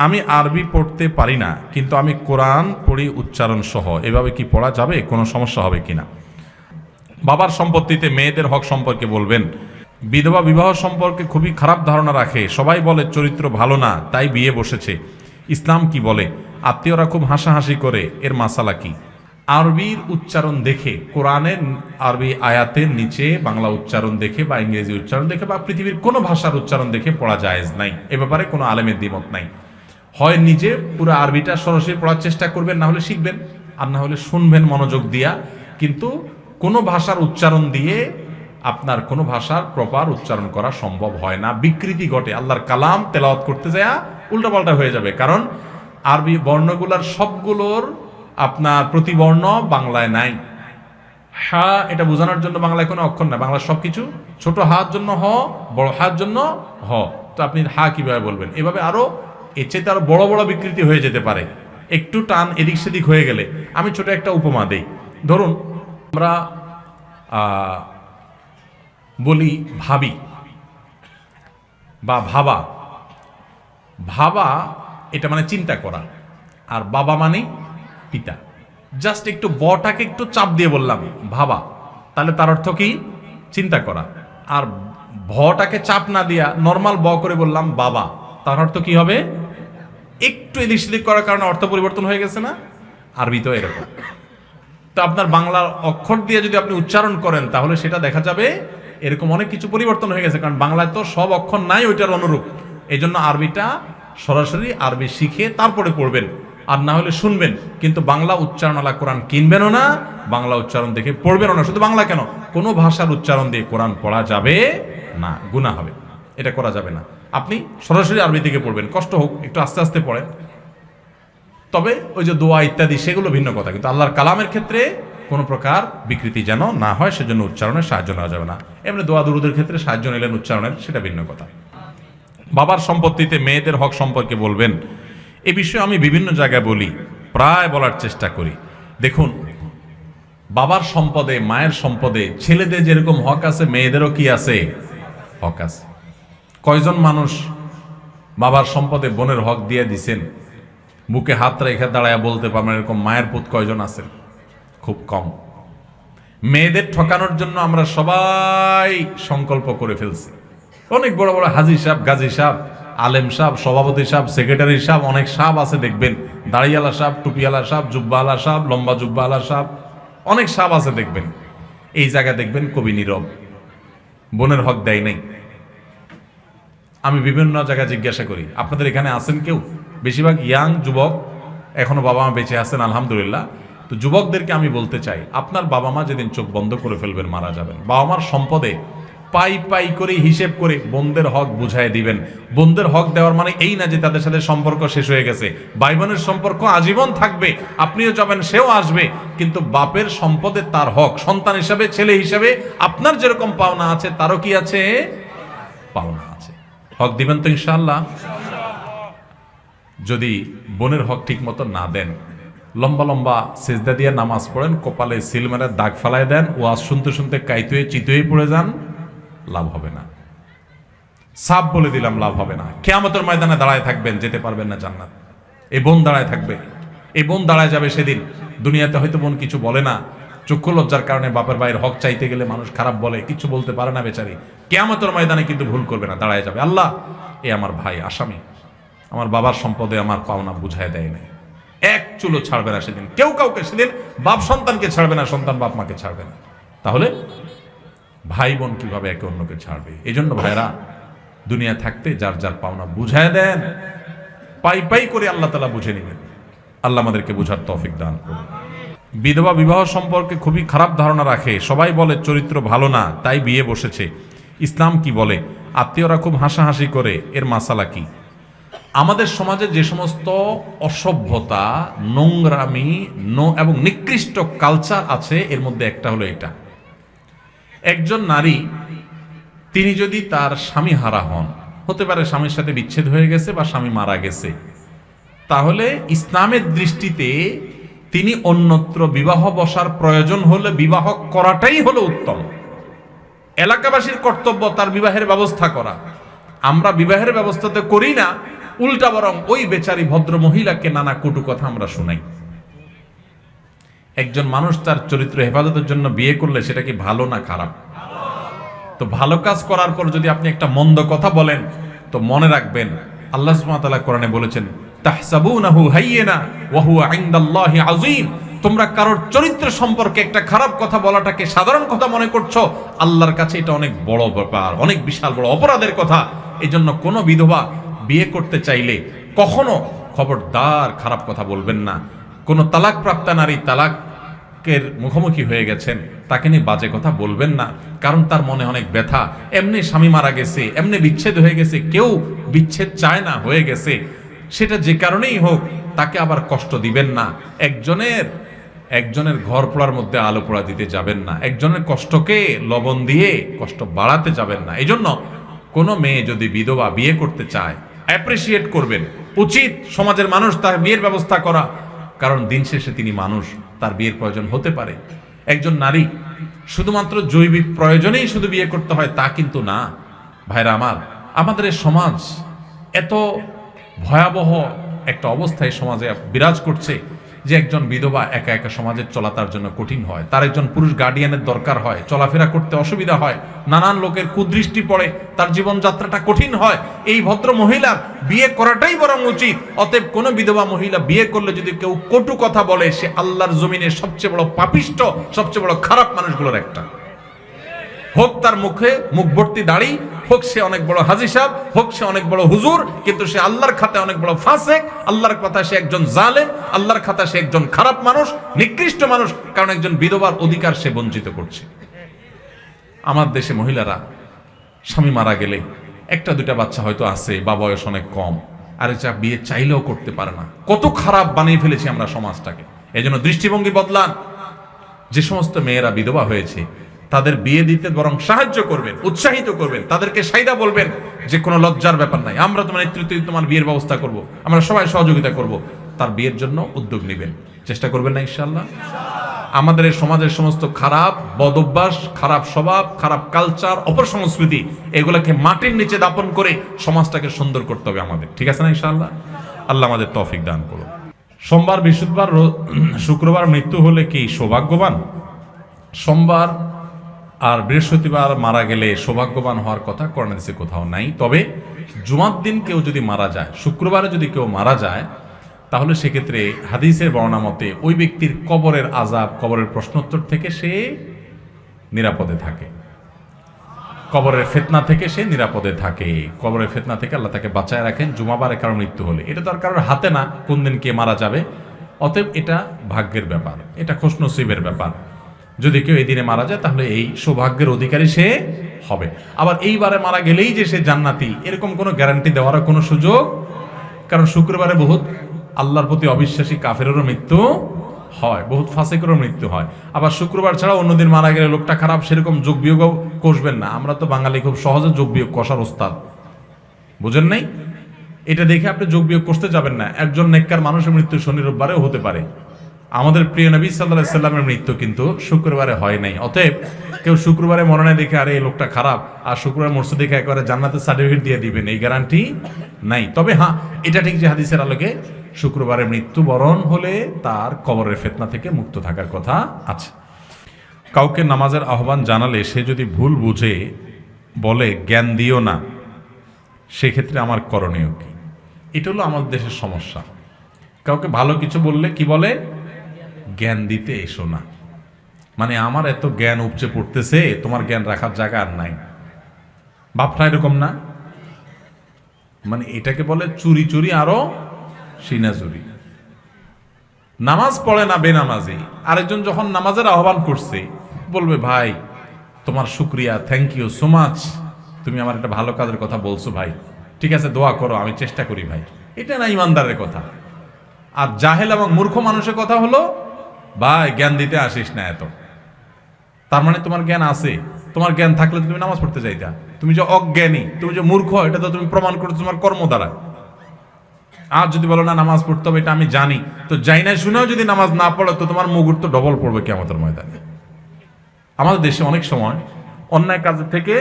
আমি আরবি পড়তে পারি না, কিন্তু আমি কোরআন পড়ি উচ্চারণ সহ। এভাবে কি পড়া যাবে? কোনো সমস্যা হবে কিনা? বাবার সম্পত্তিতে মেয়েদের হক সম্পর্কে বলবেন। বিধবা বিবাহ সম্পর্কে খুবই খারাপ ধারণা রাখে, সবাই বলে চরিত্র ভালো না, তাই বিয়ে বসেছে। ইসলাম কি বলে? আত্মীয়রা খুব হাসাহাসি করে, এর মাসালা কি? আরবির উচ্চারণ দেখে, কোরআনের আরবি আয়াতের নিচে বাংলা উচ্চারণ দেখে বা ইংরেজি উচ্চারণ দেখে বা পৃথিবীর কোনো ভাষার উচ্চারণ দেখে পড়া জায়েজ নাই। এ ব্যাপারে কোনো আলেমের দ্বিমত নাই। হয় নিজে পুরো আরবিটা সরাসরি পড়ার চেষ্টা করবেন, না হলে শিখবেন, আর না হলে শুনবেন মনোযোগ দিয়া। কিন্তু কোনো ভাষার উচ্চারণ দিয়ে আপনার কোনো ভাষার প্রপার উচ্চারণ করা সম্ভব হয় না, বিকৃতি ঘটে। আল্লাহর কালাম তেলাওয়াত করতে যায় উল্টাপাল্টা হয়ে যাবে, কারণ আরবি বর্ণগুলার সবগুলোর আপনার প্রতিবর্ণ বাংলায় নাই। হা এটা বোঝানোর জন্য বাংলায় কোনো অক্ষর নাই, বাংলা সবকিছু ছোট হার জন্য হ, বড় হার জন্য হ। তো আপনি হা কিভাবে বলবেন? এভাবে আরো এর চাইতে আরো বড় বড় বিকৃতি হয়ে যেতে পারে, একটু টান এদিক সেদিক হয়ে গেলে। আমি ছোট একটা উপমা দেই। ধরুন আমরা বলি ভাবি বা ভাবা। ভাবা এটা মানে চিন্তা করা, আর বাবা মানে পিতা। জাস্ট একটু বটাকে একটু চাপ দিয়ে বললাম ভাবা, তাহলে তার অর্থ কি? চিন্তা করা। আর ভটাকে চাপ না দিয়া নর্মাল ব করে বললাম বাবা, তার অর্থ কি হবে? একটু এদিক সেদিক করার কারণে অর্থ পরিবর্তন হয়ে গেছে না? আরবি তো এরকম। তো আপনার বাংলার অক্ষর দিয়ে যদি আপনি উচ্চারণ করেন, তাহলে সেটা দেখা যাবে এরকম অনেক কিছু পরিবর্তন হয়ে গেছে, কারণ বাংলায় তো সব অক্ষর নাই ওইটার অনুরূপ। এই জন্য আরবিটা সরাসরি আরবি শিখে তারপরে পড়বেন, আর না হলে শুনবেন, কিন্তু বাংলা উচ্চারণওয়ালা কোরআন কিনবেনও না, বাংলা উচ্চারণ দেখে পড়বেনও না। শুধু বাংলা কেন, কোনো ভাষার উচ্চারণ দিয়ে কোরআন পড়া যাবে না, গুনাহ হবে, এটা করা যাবে না। আপনি সরাসরি আরবি থেকে পড়বেন, কষ্ট হোক, একটু আস্তে আস্তে পড়েন। তবে ওই যে দোয়া ইত্যাদি সেগুলো ভিন্ন কথা, কিন্তু আল্লাহর কালামের ক্ষেত্রে কোনো প্রকার বিকৃতি যেন না হয়, সেজন্য উচ্চারণের সাহায্য নেওয়া যাবে না। এমনি দোয়া দুরুদের ক্ষেত্রে সাহায্য নিলেন উচ্চারণের, সেটা ভিন্ন কথা। বাবার সম্পত্তিতে মেয়েদের হক সম্পর্কে বলবেন। এ বিষয়ে আমি বিভিন্ন জায়গায় বলি, প্রায় বলার চেষ্টা করি। দেখুন, বাবার সম্পদে, মায়ের সম্পদে ছেলেদের যেরকম হক আছে, মেয়েদেরও কি আছে? হক আছে। কয়জন মানুষ বাবার সম্পদে বোনের হক দিয়ে দিছেন? বুকে হাত রেখে দাঁড়ায় বলতে পারবেন এরকম মায়ের পুত কয়জন আছেন? খুব কম। মেয়েদের ঠকানোর জন্য আমরা সবাই সংকল্প করে ফেলছি। অনেক বড় বড় হাজি সাহেব, গাজী সাহেব, আলেম সাহেব, সভাপতি সাহেব, সেক্রেটারি সাহেব, অনেক সাহেব আছে দেখবেন, দাড়িওয়ালা সাহেব, টুপিওয়ালা সাহেব, জুব্বাওয়ালা সাহেব, লম্বা জুব্বাওয়ালা সাহেব, অনেক সাহেব আছে দেখবেন। এই জায়গা দেখবেন কবি নীরব, বোনের হক দেয় নাই। আমি বিভিন্ন জায়গায় জিজ্ঞাসা করি, আপনাদের এখানে আছেন কেউ? বেশিরভাগ ইয়াং যুবক, এখনো বাবা মা বেঁচে আছেন আলহামদুলিল্লাহ। তো যুবকদেরকে আমি বলতে চাই, আপনার বাবা মা যেদিন চোখ বন্ধ করে ফেলবেন, মারা যাবেন, বাবা মার সম্পদে পাই পাই করে হিসেব করে বোনদের হক বুঝাই দিবেন। বোনদের হক দেওয়ার মানে এই না যে তাদের সাথে সম্পর্ক শেষ হয়ে গেছে। ভাই বোনের সম্পর্ক আজীবন থাকবে, আপনিও যাবেন, সেও আসবে, কিন্তু বাপের সম্পদে তার হক, সন্তান হিসাবে, ছেলে হিসাবে আপনার যেরকম পাওনা আছে, তারও কি আছে? পাওনা আছে। হক দিবেন তো ইনশাআল্লাহ? যদি বোনের হক ঠিক মতো না দেন, লম্বা লম্বা সেজদা দিয়ে নামাজ পড়েন, কপালে সিল মেরে দাগ ফালাই দেন, ওয়াজ শুনতে শুনতে কাইতুয়ে চিতুয়ে পড়ে যান, লাভ হবে না। সাপ বলে দিলাম, লাভ হবে না। কিয়ামতের ময়দানে দাঁড়ায় থাকবেন, যেতে পারবেন না জান্নাত। এই বোন দাঁড়ায় থাকবে, এই বোন দাঁড়ায় যাবে সেদিন। দুনিয়াতে হয়তো বোন কিছু বলে না, চক্ষু লজ্জার কারণে বাপের ভাইয়ের হক চাইতে গেলে মানুষ খারাপ বলে, কিছু বলতে পারে না বেচারি। কিয়ামতের ময়দানে কিন্তু ভুল করবে না, দাঁড়ায় যাবে, আল্লাহ এ আমার ভাই আসামি, আমার বাবার সম্পদে আমার পাওনা বুঝায় দেয় নাই। এক চুলো ছাড়বে না সেদিন, কেউ কাউকে সেদিন। বাপ সন্তানকে ছাড়বে না, সন্তান বাপ মাকে ছাড়বে না। তাহলে ভাই বোন কিভাবে একে অন্যকে ছাড়বে? এই জন্য ভাইরা, দুনিয়া থাকতে যার যার পাওনা বুঝায় দেন, পাই পাই করে আল্লাহ তাআলা বুঝে নেবেন। আল্লাহ আমাদেরকে বুঝার তৌফিক দান করুন। বিধবা বিবাহ সম্পর্কে খুবই খারাপ ধারণা রাখে, সবাই বলে চরিত্র ভালো না, তাই বিয়ে বসেছে। ইসলাম কি বলে? আত্মীয়রা খুব হাসাহাসি করে, এর মাসালা কি? আমাদের সমাজে যে সমস্ত অসভ্যতা, নোংরামি এবং নিকৃষ্ট কালচার আছে, এর মধ্যে একটা হলো এটা। একজন নারী, তিনি যদি তার স্বামী হারা হন, হতে পারে স্বামীর সাথে বিচ্ছেদ হয়ে গেছে বা স্বামী মারা গেছে, তাহলে ইসলামের দৃষ্টিতে তিনি অন্যত্র বিবাহ বসার প্রয়োজন হলে বিবাহ করাটাই হলো উত্তম। এলাকাবাসীর কর্তব্য তার বিবাহের ব্যবস্থা করা। আমরা বিবাহের ব্যবস্থা তো করি না, উল্টা বরং ওই বেচারি ভদ্র মহিলাকে নানা কটু কথা আমরা শুনাই। একজন মানুষ তার চরিত্র হেফাজতের জন্য বিয়ে করলে সেটা কি ভালো না খারাপ? তো ভালো কাজ করার পর যদি আপনি একটা মন্দ কথা বলেন, তো মনে রাখবেন আল্লাহ সুবহানাহু ওয়া তাআলা কোরআনে বলেছেন, তাহসাবুনাহু হাইয়িনা ওয়া হুয়া ইনদাল্লাহি আযীম। তোমরা কারোর চরিত্র সম্পর্কে একটা খারাপ কথা বলাটাকে সাধারণ কথা মনে করছো, আল্লাহর কাছে এটা অনেক বড় ব্যাপার, অনেক বিশাল বড় অপরাধের কথা। এই জন্য কোনো বিধবা বিয়ে করতে চাইলে কখনো খবরদার খারাপ কথা বলবেন না। কোনো তালাকপ্রাপ্তা নারী তালাকের মুখোমুখি হয়ে গেছেন, তাকে নিয়ে বাজে কথা বলবেন না, কারণ তার মনে অনেক ব্যথা। এমনি স্বামী মারা গেছে, এমনি বিচ্ছেদ হয়ে গেছে, কেউ বিচ্ছেদ চায় না, হয়ে গেছে, সেটা যে কারণেই হোক তাকে আবার কষ্ট দিবেন না। একজনের ঘর পোড়ার মধ্যে আলো পোড়া দিতে যাবেন না, একজনের কষ্টকে লবণ দিয়ে কষ্ট বাড়াতে যাবেন না। এই জন্য কোনো মেয়ে যদি বিধবা বিয়ে করতে চায়, অ্যাপ্রিসিয়েট করবেন, উচিত সমাজের মানুষ তার বিয়ের ব্যবস্থা করা, কারণ দিন শেষে তিনি মানুষ, তার বিয়ের প্রয়োজন হতে পারে। একজন নারী শুধুমাত্র জৈবিক প্রয়োজনেই শুধু বিয়ে করতে হয় তা কিন্তু না। ভাইরা আমার, আমাদের এই সমাজ এত ভয়াবহ একটা অবস্থায় সমাজে বিরাজ করছে যে একজন বিধবা একা একা সমাজে চলা তার জন্য কঠিন হয়, তার একজন পুরুষ গার্ডিয়ানের দরকার হয়, চলাফেরা করতে অসুবিধা হয়, নানান লোকের কুদৃষ্টি পড়ে, তার জীবনযাত্রাটা কঠিন হয়। এই ভদ্র মহিলার বিয়ে করাটাই বরং উচিত। অতএব কোনো বিধবা মহিলা বিয়ে করলে যদি কেউ কটু কথা বলে, সে আল্লাহর জমিনে সবচেয়ে বড় পাপিষ্ট, সবচেয়ে বড় খারাপ মানুষগুলোর একটা। হোক তার মুখে মুখ ভর্তি দাড়ি, হোক সে অনেক বড় হাজী সাহেব, হোক সে অনেক বড় হুজুর, কিন্তু সে আল্লাহর খাতায় অনেক বড় ফাসেক, আল্লাহর কথা সে একজন জালেম, আল্লাহর খাতা সে একজন খারাপ মানুষ, নিকৃষ্ট মানুষ, কারণ একজন বিধবার অধিকার সে বঞ্চিত করছে। আমার দেশে মহিলারা স্বামী মারা গেলে একটা দুটা বাচ্চা হয়তো আছে বা বয়স অনেক কম, আর এটা বিয়ে চাইলেও করতে পারে না। কত খারাপ বানিয়ে ফেলেছি আমরা সমাজটাকে। এই জন্য দৃষ্টিভঙ্গি বদলান। যে সমস্ত মেয়েরা বিধবা হয়েছে তাদের বিয়ে দিতে বরং সাহায্য করবেন, উৎসাহিত করবেন, তাদেরকে সাইদা বলবেন যে কোনো লজ্জার ব্যাপার নাই, আমরা তোমার নেতৃত্বে তোমার বিয়ের ব্যবস্থা করব, আমরা সবাই সহযোগিতা করব। তার বিয়ের জন্য উদ্যোগ নেবেন, চেষ্টা করবেন না ইনশাআল্লাহ। আমাদের এই সমাজের সমস্ত খারাপ বদঅভ্যাস, খারাপ স্বভাব, খারাপ কালচার, অপসংস্কৃতি, এগুলোকে মাটির নিচে দাপন করে সমাজটাকে সুন্দর করতে হবে আমাদের, ঠিক আছে না ইনশাআল্লাহ? আল্লাহ আমাদের তৌফিক দান করুন। সোমবার, বৃহস্পতিবার, শুক্রবার মৃত্যু হলে কি সৌভাগ্যবান? সোমবার আর বৃহস্পতিবার মারা গেলে সৌভাগ্যবান হওয়ার কথা কোরআনে হাদিসে কোথাও নাই। তবে জুমার দিন কেউ যদি মারা যায়, শুক্রবারে যদি কেউ মারা যায়, তাহলে সেক্ষেত্রে হাদিসের বর্ণনা মতে ওই ব্যক্তির কবরের আযাব, কবরের প্রশ্নোত্তর থেকে সে নিরাপদে থাকে, কবরের ফিতনা থেকে সে নিরাপদে থাকে, কবরের ফিতনা থেকে আল্লাহ তাকে বাঁচায় রাখেন জুমাবারে কারো মৃত্যু হলে। এটা তো আর কারোর হাতে না কোন দিন কে মারা যাবে, অতএব এটা ভাগ্যের ব্যাপার, এটা খুশনসিবের ব্যাপার। যদি কেউ এই দিনে মারা যায় তাহলে এই সৌভাগ্যের অধিকারী সে হবে। আবার এইবারে মারা গেলেই যে সে জান্নাতি, এরকম কোনো গ্যারান্টি দেওয়ার কোনো সুযোগ, কারণ শুক্রবারে বহুত আল্লাহর প্রতি অবিশ্বাসী কাফেরেরও মৃত্যু হয়, বহুত ফাসিকেরও মৃত্যু হয়। আবার শুক্রবার ছাড়া অন্যদিন মারা গেলে লোকটা খারাপ, সেরকম যোগ বিয়োগও কষবেন না। আমরা তো বাঙালি খুব সহজে যোগ বিয়োগ কষার ওস্তাদ, বুঝেন নাই? এটা দেখে আপনি যোগ বিয়োগ করতে যাবেন না। একজন নেককার মানুষের মৃত্যু শনি রোববারেও হতে পারে। আমাদের প্রিয় নবী সাল্লাল্লাহু আলাইহি সাল্লামের মৃত্যু কিন্তু শুক্রবারে হয় নাই। অতএব কেউ শুক্রবারে মরণে দেখে আরে এই লোকটা খারাপ, আর শুক্রবার মরছে দেখে একেবারে জান্নাতের সার্টিফিকেট দিয়ে দিবেন, এই গ্যারান্টি নাই। তবে হ্যাঁ, এটা ঠিক যে হাদিসের আলোকে শুক্রবারে মৃত্যুবরণ হলে তার কবরের ফিতনা থেকে মুক্ত থাকার কথা আছে। কাউকে নামাজের আহ্বান জানালে সে যদি ভুল বুঝে বলে জ্ঞান দিও না, সেক্ষেত্রে আমার করণীয় কি? এটা হলো আমাদের দেশের সমস্যা। কাউকে ভালো কিছু বললে কি বলে? জ্ঞান দিতে এসো না। মানে আমার এত জ্ঞান উপচে পড়তেছে, তোমার জ্ঞান রাখার জায়গা আর নাই। ভাবটা এরকম না? মানে এটাকে বলে চুরি চুরি আরো সিনা চুরি। নামাজ পড়ে না বেনামাজি, আরেকজন যখন নামাজের আহ্বান করছে বলবে ভাই তোমার শুক্রিয়া, থ্যাংক ইউ সো মাচ, তুমি আমার একটা ভালো কাজের কথা বলছো ভাই, ঠিক আছে দোয়া করো, আমি চেষ্টা করি ভাই। এটা না ইমানদারের কথা। আর জাহেল এবং মূর্খ মানুষের কথা হলো ভাই জ্ঞান দিতে আসিস না এত। তার মানে তোমার জ্ঞান আছে, তোমার জ্ঞান থাকলে তুমি নামাজ পড়তে যাইতা। তুমি যে অজ্ঞানী, তুমি যে মূর্খ, এটা তো তুমি প্রমাণ করছো তোমার কর্ম দ্বারা। আর যদি বলো না নামাজ পড়তে হবে, এটা আমি জানি, তো যাই না শুনেও যদি নামাজ না পড়ো তো তোমার মুগুর তো ডবল পড়বে কিয়ামতের ময়দানে। আমাদের দেশে অনেক সময় অন্যায় কাজের থেকে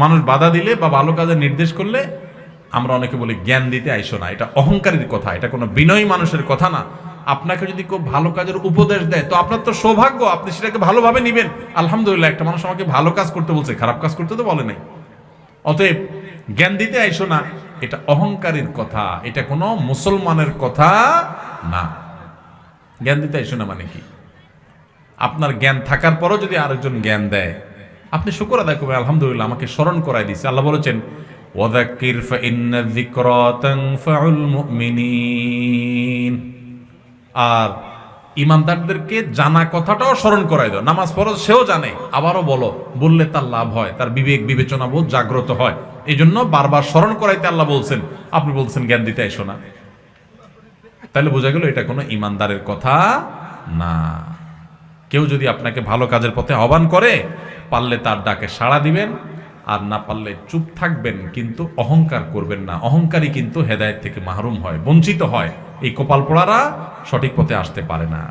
মানুষ বাধা দিলে বা ভালো কাজের নির্দেশ করলে আমরা অনেকে বলি জ্ঞান দিতে আইসো না, এটা অহংকারীর কথা, এটা কোনো বিনয়ী মানুষের কথা না। আপনাকে যদি কেউ ভালো কাজের উপদেশ দেয় তো আপনার তো সৌভাগ্য, আপনি সেটাকে ভালোভাবে নিবেন। আলহামদুলিল্লাহ, একটা মানুষ আমাকে ভালো কাজ করতে বলছে, খারাপ কাজ করতে তো বলে নাই। অতএব জ্ঞান দিতে আইসো না, এটা অহংকারীর কথা, এটা কোনো মুসলমানের কথা না। জ্ঞান দিতে আইসো না মানে কি? আপনার জ্ঞান থাকার পরও যদি আরেকজন জ্ঞান দেয়, আপনি শুকর আদায় করবেন, আলহামদুলিল্লাহ আমাকে স্মরণ করাই দিচ্ছে। আল্লাহ বলেছেন ওয়াযাক্কির ফাইন্না যিকরা তানফাউল মুমিনিন। আর ইমানদারদেরকে জানা কথাটাও স্মরণ করাই দাও। নামাজ ফরজ সেও জানে, আবারও বলো, বললে তার লাভ হয়, তার বিবেক বিবেচনা বোধ জাগ্রত হয়। এই জন্য বারবার স্মরণ করাইতে আল্লাহ বলছেন, আপনি বলছেন জ্ঞান দিতে এসো না। তাহলে বোঝা গেল এটা কোনো ইমানদারের কথা না। কেউ যদি আপনাকে ভালো কাজের পথে আহ্বান করে, পারলে তার ডাকে সাড়া দিবেন, আর না পারলে চুপ থাকবেন, কিন্তু অহংকার করবেন না। অহংকারী কিন্তু হেদায়েত থেকে মাহরুম হয়, বঞ্চিত হয়। এই কপাল পোড়ারা সঠিক পথে আসতে পারে না।